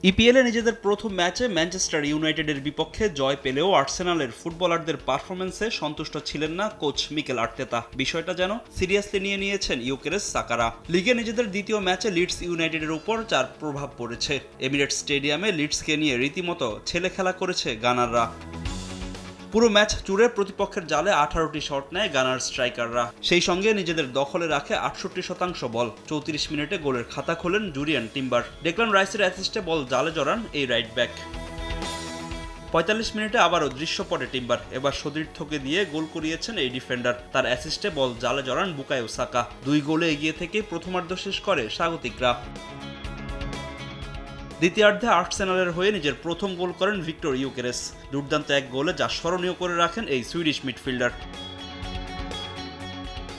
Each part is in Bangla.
ইপিএলে নিজেদের প্রথম ম্যাচে ম্যানচেস্টার ইউনাইটেডের বিপক্ষে জয় পেলেও আর্সেনালের ফুটবলারদের পারফরম্যান্সে সন্তুষ্ট ছিলেন না কোচ মিকেল আর্তেতা। বিষয়টা যেন সিরিয়াসলি নিয়েছেন ইউকেরেস সাকারা। লিগে নিজেদের দ্বিতীয় ম্যাচে লিডস ইউনাইটেডের উপর যার প্রভাব পড়েছে। এমিরেটস স্টেডিয়ামে লিডসকে নিয়ে রীতিমতো ছেলে খেলা করেছে গানাররা। পুরো ম্যাচ জুড়ে প্রতিপক্ষের জালে 18টি শট নেয় গানার স্ট্রাইকাররা। সেই সঙ্গে নিজেদের দখলে রাখে 68% বল। 34 মিনিটে গোলের খাতা খোলেন জুরিয়ান টিম্বার। ডেক্লান রাইসের অ্যাসিস্টে বল জালে জড়ান এই রাইট ব্যাক। 45 মিনিটে আবারও দৃশ্যপটে টিম্বার। এবার সতীর্থকে দিয়ে গোল করিয়েছেন এই ডিফেন্ডার। তার অ্যাসিস্টে বল জালে জড়ান বুকায়ো সাকা। 2 গোলে এগিয়ে থেকে প্রথমার্ধ শেষ করে স্বাগতিকরা। দ্বিতীয়ার্ধে আর্সেনালের হয়ে নিজের প্রথম গোল করেন ভিক্টর ইউকেরেস। দুর্দান্ত এক গোলে যা স্মরণীয় করে রাখেন এই সুইডিশ মিডফিল্ডার।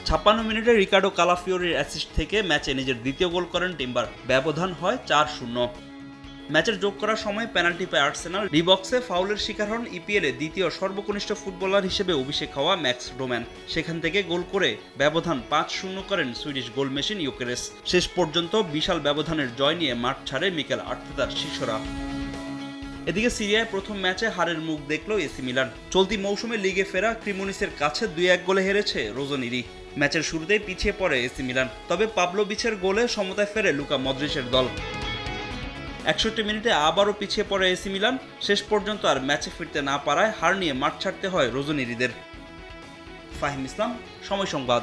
56 মিনিটে রিকার্ডো কালাফিওরির অ্যাসিস্ট থেকে ম্যাচে নিজের দ্বিতীয় গোল করেন টিম্বার। ব্যবধান হয় 4-0। ম্যাচের যোগ করার সময় পেনাল্টি পায় আর্সেনাল। ডি বক্সে ফাউলের শিকার হন ইপিএলে দ্বিতীয় সর্বকনিষ্ঠ ফুটবলার হিসেবে অভিষেক হওয়া ম্যাক্স ডোম্যান। সেখান থেকে গোল করে ব্যবধান 5-0 করেন সুইডিশ গোল মেশিন ইউকেরেস। শেষ পর্যন্ত বিশাল ব্যবধানের জয় নিয়ে মাঠ ছাড়ে মিকেল আর্তেতার শিষ্যরা। এদিকে সিরিয়ায় প্রথম ম্যাচে হারের মুখ দেখল এসি মিলান। চলতি মৌসুমে লিগে ফেরা ক্রিমোনিসের কাছে 2-1 গোলে হেরেছে রোজনিরি। ম্যাচের শুরুতেই পিছিয়ে পড়ে এসি মিলান। তবে পাভলোভিচের গোলে সমতায় ফেরে লুকা মদ্রিচের দল। 61 মিনিটে আবারও পিছিয়ে পড়ে এসি মিলান। শেষ পর্যন্ত আর ম্যাচে ফিরতে না পারায় হার নিয়ে মাঠ ছাড়তে হয় রোজনিরিদের। ফাহিম ইসলাম, সময় সংবাদ।